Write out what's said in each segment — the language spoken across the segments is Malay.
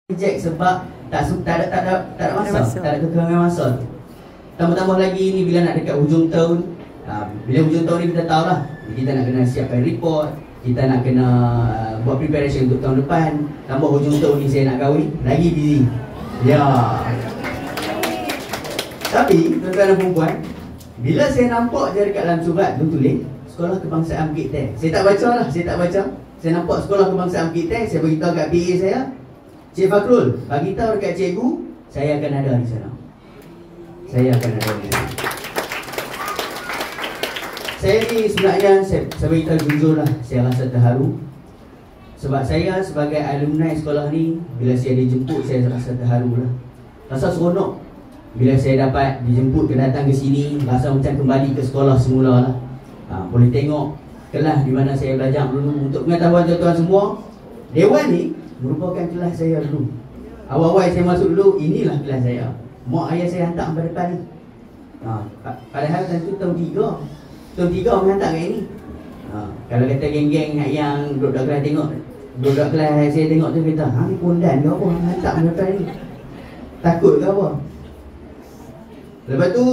reject sebab tak ada masa, tak ada kekurangan masa. Tambah-tambah lagi ni bila nak dekat hujung tahun, bila hujung tahun ni kita tahulah kita nak kena siapkan report, kita nak kena buat preparation untuk tahun depan. Tambah hujung tahun ni saya nak kahwin, lagi busy. Ya. Tapi tuan-tuan dan puan, bila saya nampak je dekat dalam surat tu tulis Sekolah Kebangsaan Bukit Teng. Saya tak baca lah, saya tak baca. Saya nampak Sekolah Kebangsaan Bukit Teng, saya beritahu kat PA saya, Cik Fakrul, bagi tahu dekat cikgu, saya akan ada di sana. Saya akan ada di sana. Saya ni sebenarnya, saya beritahu jujur lah, saya rasa terharu. Sebab saya sebagai alumni sekolah ni, bila saya dijemput, saya rasa terharu lah. Rasa seronok. Bila saya dapat dijemput ke datang ke sini, rasa macam kembali ke sekolah semula lah. Boleh tengok kelas di mana saya belajar dulu. Untuk pengetahuan tuan-tuan semua, Dewan ni merupakan kelas saya dulu. Awal-awal saya masuk dulu, inilah kelas saya. Mak ayah saya hantar sampai depan ni. Padahal tentu tahun 3. Tahun 3 orang hantar kat ini. Kalau kata geng-geng yang duduk kelas tengok, duduk kelas saya tengok tu kata, ni pondan ke apa hantar sampai depan ni? Takut ke apa? Lepas tu,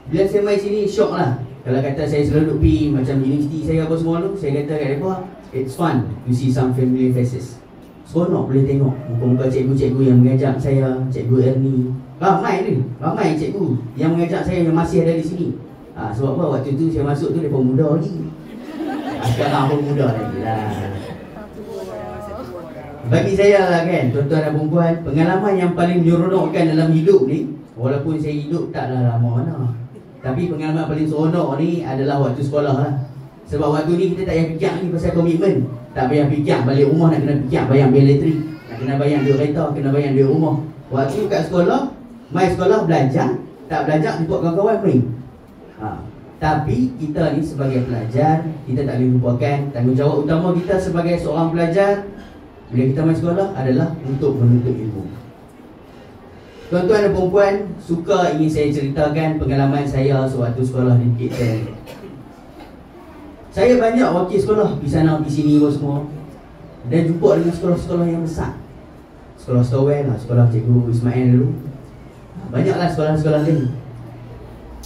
bila saya main sini, syok lah. Kalau kata saya selalu duduk pergi macam universiti saya apa semua tu, saya kata kat mereka, it's fun to see some familiar faces. Seronok boleh tengok muka-muka cikgu-cikgu yang mengajar saya, Cikgu Ernie. Ramai ni, ramai cikgu yang mengajar saya yang masih ada di sini. Sebab apa? Waktu tu saya masuk tu mereka muda lagi. Sekarang pun muda lagi lah. Bagi saya lah kan, tuan-tuan dan puan, pengalaman yang paling menyeronokkan dalam hidup ni, walaupun saya hidup taklah lama mana, tapi pengalaman paling seronok ni adalah waktu sekolah lah. Sebab waktu ni kita tak payah fikir ni pasal komitmen. Tak payah fikir balik rumah nak kena fikir bayar bil elektrik, nak kena bayar duit kereta, kena bayar duit rumah. Waktu kat sekolah, mai sekolah belajar, tak belajar jumpa kawan-kawan main. Tapi kita ni sebagai pelajar, kita tak boleh lupakan tanggungjawab utama kita sebagai seorang pelajar bila kita main sekolah adalah untuk menuntut ilmu. Tuan-tuan dan puan, suka ingin saya ceritakan pengalaman saya sewaktu sekolah di Bukit Teng. Saya banyak wakil sekolah di sana, di sini semua, dan jumpa dengan sekolah-sekolah yang besar. Sekolah Stowell lah, sekolah Cikgu Ismail dulu. Banyaklah sekolah-sekolah lain.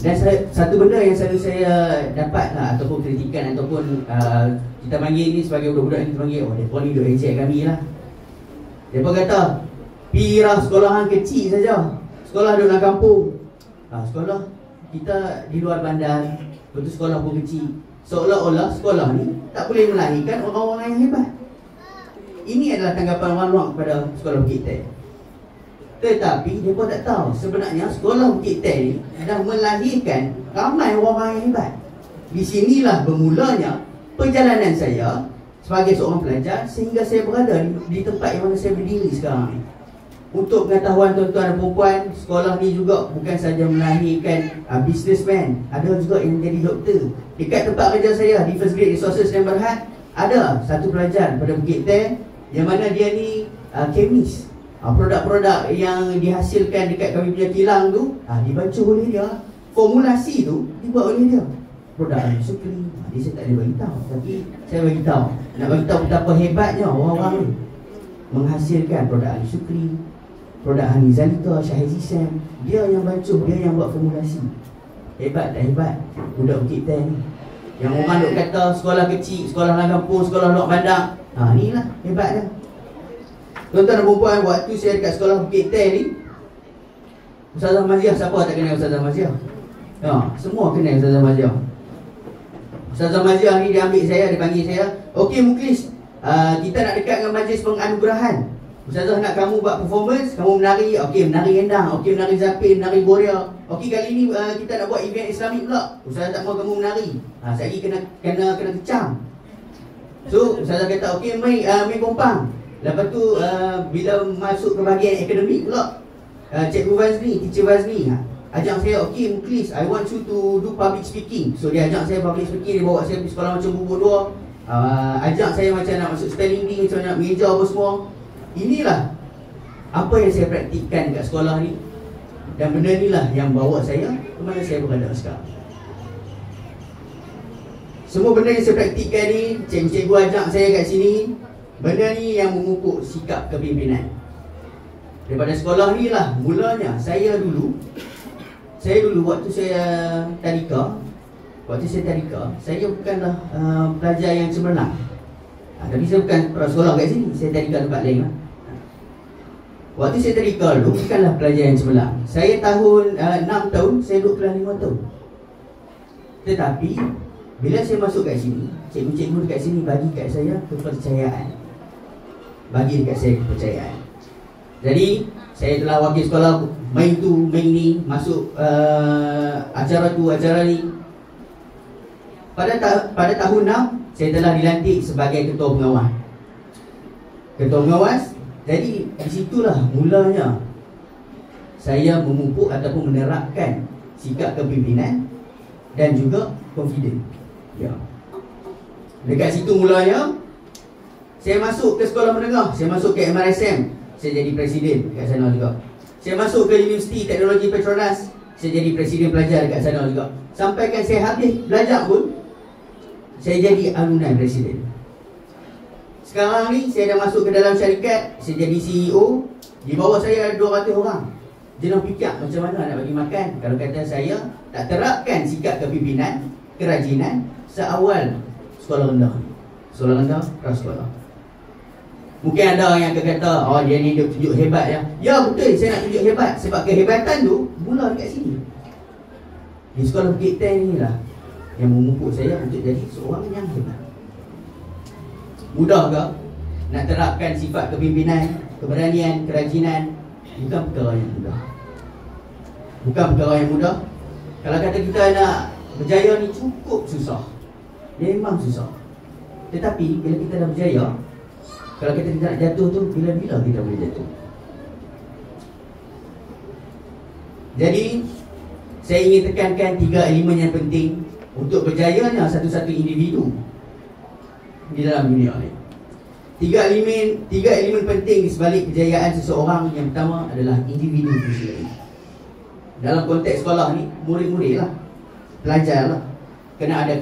Dan satu benda yang selalu saya dapat lah, ataupun kritikan, ataupun kita panggil ni sebagai budak-budak ni, kita panggil, mereka ni duk ejek kami lah. Mereka kata, pirah sekolahan kecil saja, sekolah duduk dalam kampung. Sekolah kita di luar bandar, betul sekolah pun kecil. Seolah-olah sekolah ni tak boleh melahirkan orang-orang yang hebat. Ini adalah tanggapan orang-orang kepada sekolah Bukit Teng. Tetapi mereka tak tahu sebenarnya sekolah Bukit Teng ni dah melahirkan ramai orang yang hebat. Di sinilah bermulanya perjalanan saya sebagai seorang pelajar sehingga saya berada di tempat yang mana saya berdiri sekarang ni. Untuk pengetahuan tuan-tuan dan puan, sekolah ni juga bukan saja melahirkan businessman, ada juga yang jadi doktor. Dekat tempat kerja saya di First Grade Resources dan Berhad, ada satu pelajar pada Bukit Teng yang mana dia ni kemis. Produk-produk yang dihasilkan dekat kami punya kilang tu dibantu oleh dia. Formulasi tu dibuat oleh dia. Produk Al-Sukri, dia saya tak boleh beritahu, tapi saya beritahu, nak beritahu betapa hebatnya orang-orang ni menghasilkan produk Al-Sukri, produk Hanizalika, Syahizi Sam. Dia yang bancuh, dia yang buat formulasi. Hebat tak hebat budak Bukit Teng ni. Yang orang duk kata sekolah kecil, sekolah dalam kampung, sekolah luar bandar, inilah hebatnya. Tuan-tuan dan puan, waktu saya dekat sekolah Bukit Teng ni, Ustazah Maziah, siapa tak kenal Ustazah Maziah? Semua kenal Ustazah Maziah. Ustazah Maziah ni dia ambil saya, dia panggil saya, okey Muklis, kita nak dekat dengan majlis penganugerahan. Ustazah nak kamu buat performance, kamu menari, okey menari endang, okey menari zapin, menari boria. Okey kali ni kita nak buat event Islamik pula. Ustazah tak mahu kamu menari. Sekali kena kecam. So Ustazah kata okey main kompang. Lepas tu bila masuk ke bahagian akademik pula, Cikgu Vazni, Teacher Vazni ajak saya, okey Muklis, I want you to do public speaking. So dia ajak saya public speaking, dia bawa saya pergi sekolah macam bubuk dua. Ajak saya macam nak masuk spelling bee, macam nak mengeja apa semua. Inilah apa yang saya praktikkan kat sekolah ni. Dan benda inilah yang bawa saya ke mana saya berada sekarang. Semua benda yang saya praktikkan ni, cikgu-cikgu ajak saya kat sini, benda ni yang memupuk sikap kepimpinan. Daripada sekolah ni lah mulanya. Saya dulu waktu saya tadika, saya bukanlah pelajar yang cemerlang. Tapi saya bukan sekolah kat sini, saya tadika tempat lain lah. Waktu saya tadika dulu, bukanlah pelajar yang cemerlang. Saya tahun 6 tahun, saya duduk kelas 5 tahun. Tetapi bila saya masuk kat sini, cikgu-cikgu dekat sini bagi kat saya kepercayaan. Jadi saya telah wakil sekolah, main tu, main ni, masuk acara tu, acara ni. Pada tahun 6, saya telah dilantik sebagai ketua pengawas. Jadi disitulah mulanya saya memupuk ataupun menerapkan sikap kepimpinan dan juga confident. Ya. Dekat situ mulanya saya masuk ke sekolah menengah, saya masuk ke MRSM, saya jadi presiden dekat sana juga. Saya masuk ke Universiti Teknologi Petronas, saya jadi presiden pelajar dekat sana juga. Sampaikan saya habis belajar pun, saya jadi alumni presiden. Sekarang ni saya dah masuk ke dalam syarikat, saya jadi CEO. Di bawah saya ada 200 orang. Dia nak fikir macam mana nak bagi makan kalau kata saya tak terapkan sikap kepimpinan, kerajinan seawal sekolah rendah. Sekolah rendah, prasekolah. Mungkin ada yang akan kata, oh dia ni dia tunjuk hebat ya. Ya betul, saya nak tunjuk hebat. Sebab kehebatan tu mula dekat sini. Di sekolah Bukit Ten ni lah yang memupuk saya untuk jadi seorang yang hebat. Mudah ke nak terapkan sifat kepimpinan, keberanian, kerajinan? Bukan perkara yang mudah. Kalau kata kita nak berjaya ni cukup susah. Memang susah. Tetapi bila kita dah berjaya, kalau kita tidak nak jatuh tu, bila-bila kita boleh jatuh. Jadi saya ingin tekankan 3 elemen yang penting untuk berjayanya satu-satu individu di dalam dunia ni. 3 elemen penting di sebalik kejayaan seseorang. Yang pertama adalah individu itu sendiri. Dalam konteks sekolah ni, murid-murid lah, pelajar lah, kena ada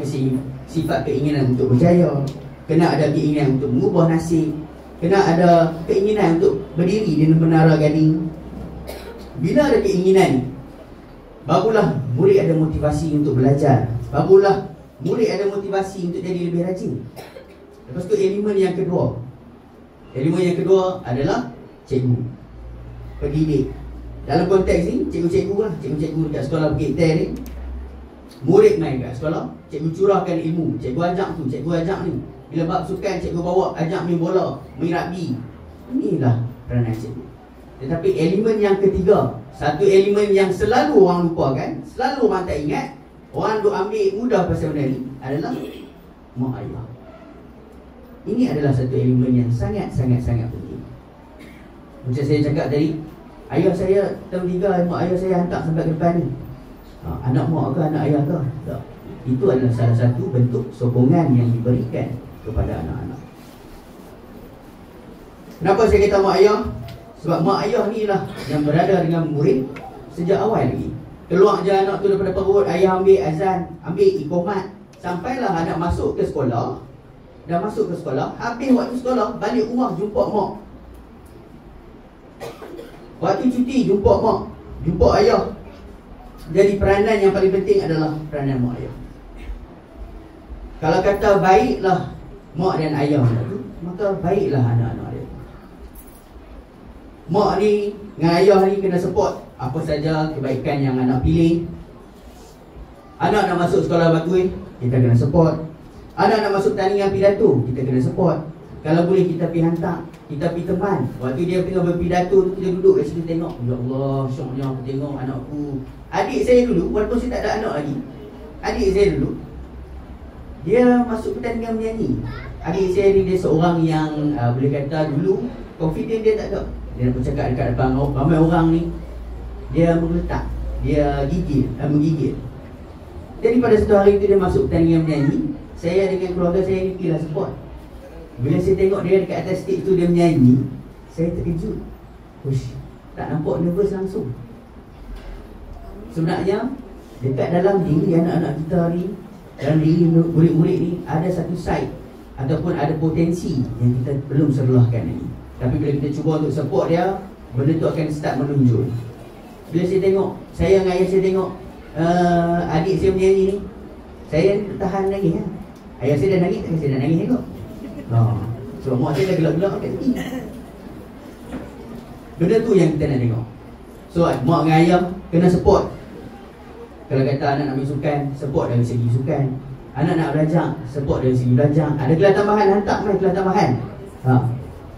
sifat keinginan untuk berjaya, kena ada keinginan untuk mengubah nasib, kena ada keinginan untuk berdiri di menara gading. Bila ada keinginan ni, barulah murid ada motivasi untuk belajar, barulah murid ada motivasi untuk jadi lebih rajin. Lepas tu elemen yang kedua adalah cikgu, pendidik. Dalam konteks ni, cikgu-cikgu lah, cikgu-cikgu dekat sekolah Bukit Ten ni, murid main kat sekolah, cikgu curahkan ilmu, cikgu ajak tu, cikgu ajak ni. Bila bab sukan, cikgu bawa ajak main bola, main rugby. Inilah peranan cikgu. Tetapi elemen yang ketiga, satu elemen yang selalu orang lupakan, selalu orang tak ingat, orang duk ambil mudah pasal benda ni, adalah mak ayah. Ini adalah satu elemen yang sangat-sangat penting. Macam saya cakap tadi, ayah saya tahun 3, mak ayah saya hantar sampai ke depan ni. Anak mak ke anak ayah ke? Tak. Itu adalah salah satu bentuk sokongan yang diberikan kepada anak-anak. Kenapa saya kata mak ayah? Sebab mak ayah ni lah yang berada dengan murid sejak awal lagi. Keluar je anak tu daripada perut, ayah ambil azan, ambil iqamat, sampailah anak masuk ke sekolah. Dah masuk ke sekolah, habis waktu sekolah, balik rumah jumpa mak. Waktu cuti jumpa mak, jumpa ayah. Jadi peranan yang paling penting adalah peranan mak ayah. Kalau kata baiklah mak dan ayah tu, maka baiklah anak-anak dia. Mak ni dengan ayah ni kena support apa saja kebaikan yang anak pilih. Anak nak masuk sekolah bagus, kita kena support. Anak nak masuk tandingan pidato, kita kena support. Kalau boleh kita pergi hantar, kita pergi teman. Waktu dia tengah berpidato tu, kita duduk kat situ tengok. Ya Allah, syoknya aku tengok anakku. Adik saya dulu, walaupun saya tak ada anak lagi, adik saya dulu, dia masuk pertandingan menyanyi. Adik saya ni dia seorang yang boleh kata dulu confident dia tak ada. Dia nak bercakap dekat depan ramai orang ni, dia mengletak, dia menggigit. Jadi pada satu hari tu dia masuk pertandingan menyanyi. Saya dengan keluarga saya ni pergilah support. Bila saya tengok dia dekat atas stage tu dia menyanyi, saya terkejut. Uish, tak nampak nervous langsung. Sebenarnya dekat dalam diri anak-anak kita ni, dalam diri murid-murid ni, ada satu side ataupun ada potensi yang kita belum serlahkan lagi. Tapi bila kita cuba untuk support dia, benda tu akan start menunjuk. Bila saya tengok, saya dengan ayah saya tengok adik saya menyanyi ni, saya tak tahan nangis lah. Ayah saya dah nangis, takkan saya dah nangis tengok. So mak saya dah gelak-gelak kat tepi. Benda tu yang kita nak tengok. So mak dengan ayah kena support. Kalau kata anak nak main sukan, support dari segi sukan. Anak nak belajar, support dari segi belajar. Ada kelas tambahan, hantar main kelas tambahan.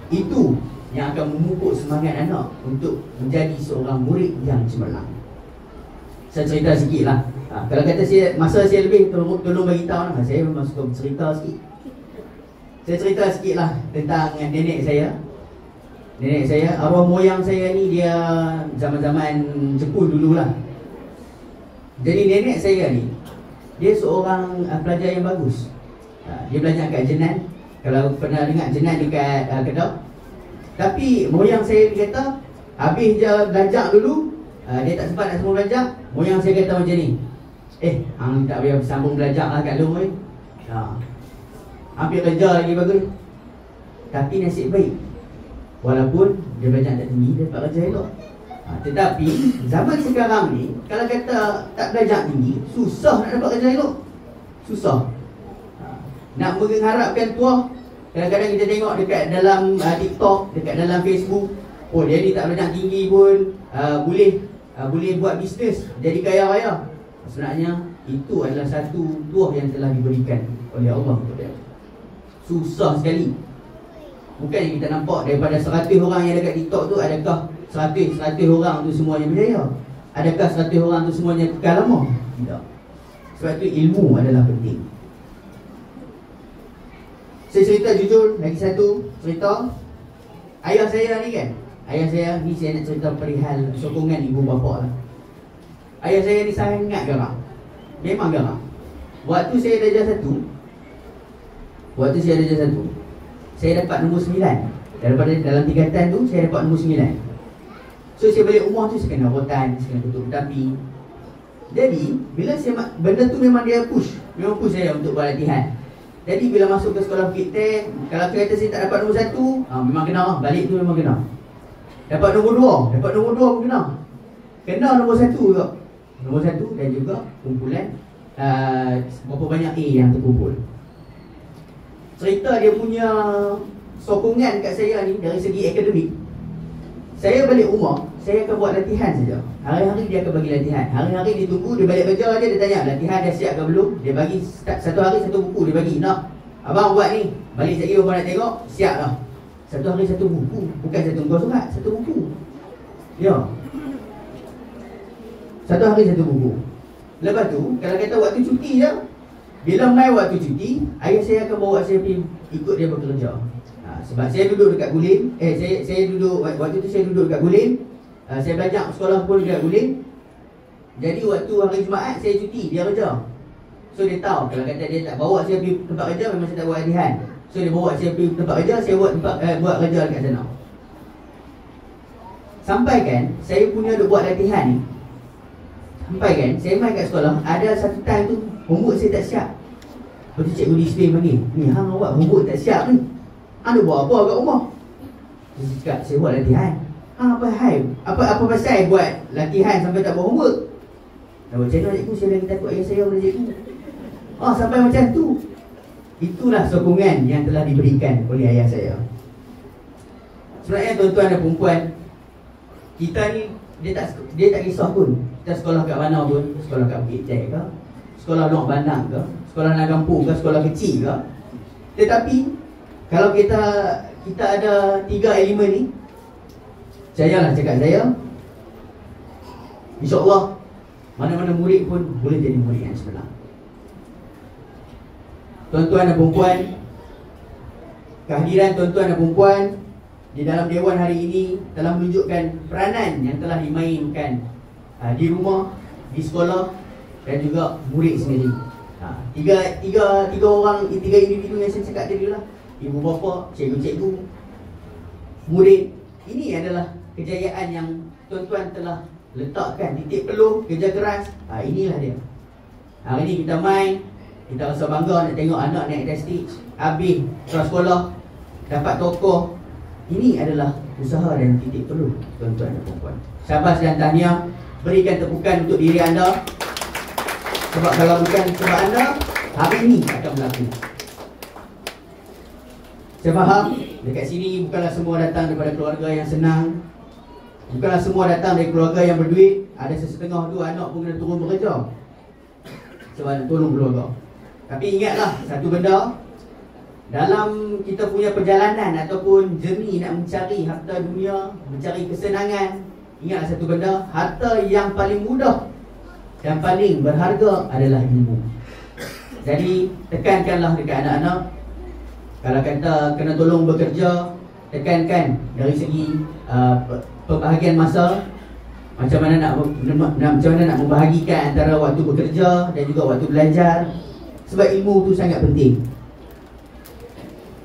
Itu yang akan memupuk semangat anak untuk menjadi seorang murid yang cemerlang. Saya cerita sikit lah. Kalau kata saya, masa saya lebih, tolong bagi tahu lah. Saya memang suka bercerita sikit. Saya cerita sikit lah tentang nenek saya. Nenek saya, arwah moyang saya ni dia zaman-zaman Jepun dululah. Jadi nenek saya ni, dia seorang pelajar yang bagus. Dia belajar kat Jenan. Kalau pernah dengar Jenan dekat Kedah. Tapi moyang saya dia kata, habis je belajar dulu, dia tak sempat nak semua belajar. Moyang saya kata macam ni, hang tak payah sambung belajar lah kat lu. Hampir kerja lagi bagus. Tapi nasib baik, walaupun dia belajar tak tinggi, dia dapat kerja elok. Tetapi zaman sekarang ni, kalau kata tak belajar tinggi, susah nak dapat kerja elok. Susah. Nak mengharapkan tuah. Kadang-kadang kita tengok dekat dalam TikTok, dekat dalam Facebook, dia ni tak belajar tinggi pun boleh buat bisnes, jadi kaya-raya. Sebenarnya itu adalah satu tuah yang telah diberikan oleh Allah kepada dia. Susah sekali. Bukan yang kita nampak daripada 100 orang yang dekat TikTok tu, adakah 100 orang tu semuanya berjaya? Adakah 100 orang tu semuanya kekal lama? Tidak. Sebab itu ilmu adalah penting. Saya cerita jujur, lagi satu cerita. Ayah saya ni kan, ayah saya ni, saya nak cerita perihal sokongan ibu bapa lah. Ayah saya ni sangat garang. Memang garang. Waktu saya darjah 1, saya dapat nombor 9. Daripada dalam tingkatan tu, saya dapat nombor 9. So saya balik rumah tu, saya kena rotan, saya kena tutup tapi. Jadi bila saya, benda tu memang dia push saya untuk buat latihan. Jadi bila masuk ke sekolah Fit Tech, kalau saya kata saya tak dapat nombor 1, memang kena lah, balik tu memang kena. Dapat nombor 2 pun kena. Kena nombor 1 juga. Nombor 1 dan juga kumpulan berapa banyak A yang terkumpul. Cerita dia punya sokongan kat saya ni dari segi akademik. Saya balik rumah, saya akan buat latihan saja. Hari-hari dia akan bagi latihan. Hari-hari dia tunggu, dia balik kerja dia tanya, latihan dah siap ke belum? Dia bagi satu hari satu buku, dia bagi, nak abang buat ni. Balik sekali abang nak tengok, siap dah. Satu hari satu buku, bukan satu muka surat, satu buku. Ya. Satu hari satu buku. Lepas tu, kalau kata waktu cuti je, bila mai waktu cuti, ayah saya akan bawa saya pergi ikut dia bekerja. Sebab saya duduk dekat Gulim. Saya duduk, waktu tu saya duduk dekat Gulim. Saya belajar sekolah pun dekat Gulim. Jadi waktu hari Jumaat saya cuti, dia kerja. So dia tahu, kalau kata dia tak bawa saya pergi tempat kerja, memang saya tak buat latihan. So dia bawa saya pergi tempat kerja, saya buat kerja dekat sana. Sampai kan, saya punya duk buat latihan ni. Sampai kan, saya main kat sekolah, ada satu time tu, homework saya tak siap. Lepas tu cikgu display panggil, ni hang awak homework tak siap ni. Anda buat apa kat rumah? Saya cakap, saya buat latihan. Apa hai? Apa pasal buat latihan sampai tak buat homework? Macam mana cikgu, saya lagi takut ayah saya pada cikgu. Sampai macam tu. Itulah sokongan yang telah diberikan oleh ayah saya. Sebenarnya tuan-tuan dan perempuan, kita ni dia tak kisah pun. Kita sekolah kat mana pun, sekolah kat Bukit Cek ke, sekolah Luang Bandang ke, sekolah Nagampung ke, sekolah kecil ke. Tetapi kalau kita ada 3 elemen ni, percayalah cakap saya, InsyaAllah mana-mana murid pun boleh jadi murid yang cemerlang. Tuan-tuan dan perempuan, kehadiran tuan-tuan dan perempuan di dalam Dewan hari ini telah menunjukkan peranan yang telah dimainkan di rumah, di sekolah dan juga murid sendiri. Tiga individu yang saya cakap tadi lah, ibu bapa, cikgu-cikgu, murid. Ini adalah kejayaan yang tuan-tuan telah letakkan titik peluh, kerja keras. Inilah dia. Hari ni kita main, kita rasa bangga nak tengok anak naik atas stage, habis sekolah dapat tokoh. Ini adalah usaha dan titik perlu, tuan-tuan dan puan-puan. Syabas dan tahniah. Berikan tepukan untuk diri anda. Sebab kalau bukan sebab anda, hari ini akan berlaku. Saya faham, dekat sini bukanlah semua datang daripada keluarga yang senang. Bukanlah semua datang dari keluarga yang berduit. Ada sesetengah tu anak pun kena turun bekerja sebab nak tolong keluarga. Tapi ingatlah satu benda, dalam kita punya perjalanan ataupun journey nak mencari harta dunia, mencari kesenangan, ingatlah satu benda, harta yang paling mudah dan paling berharga adalah ilmu. Jadi tekankanlah dekat anak-anak, kalau kata kena tolong bekerja, tekankan dari segi pembahagian masa, macam mana nak membahagikan antara waktu bekerja dan juga waktu belajar. Sebab ilmu tu sangat penting.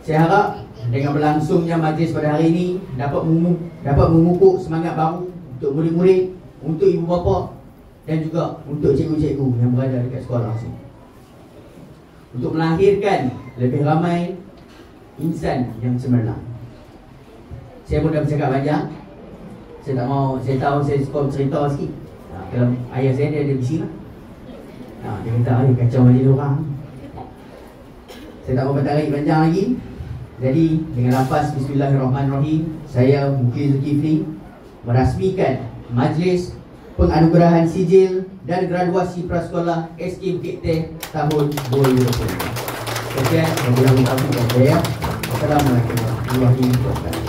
Saya harap dengan berlangsungnya majlis pada hari ini dapat memupuk semangat baru untuk murid-murid, untuk ibu bapa dan juga untuk cikgu-cikgu yang berada dekat sekolah sini, untuk melahirkan lebih ramai insan yang cemerlang. Saya pun dah bercakap panjang. Saya tak mau, saya tahu saya suka cerita sikit. Kalau ayah saya dia ada di sini. Dia kata, kacau majlis orang. Saya tak mau bertarik panjang lagi. Jadi dengan lafaz Bismillahirrahmanirrahim, saya Mukhlis Zulkifli merasmikan majlis penganugerahan sijil dan graduasi prasekolah SK Bukit Teh tahun 2020. Sekian, Assalamualaikum warahmatullahi wabarakatuh.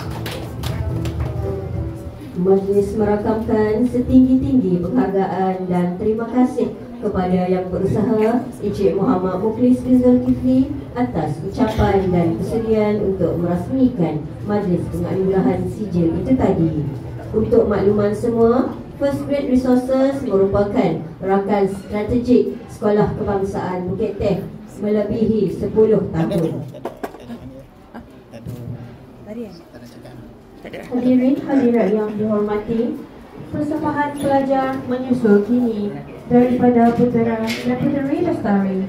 Majlis merakamkan setinggi-tinggi penghargaan dan terima kasih kepada yang berusaha Encik Muhammad Mukhlis bin Zulkifli atas ucapan dan kesediaan untuk merasmikan majlis penganugerahan sijil itu tadi. Untuk makluman semua, First Grade Resources merupakan rakan strategik Sekolah Kebangsaan Bukit Teh melebihi 10 tahun. Hadirin hadirat yang dihormati, persembahan pelajar menyusul kini daripada putera Legendary Lestari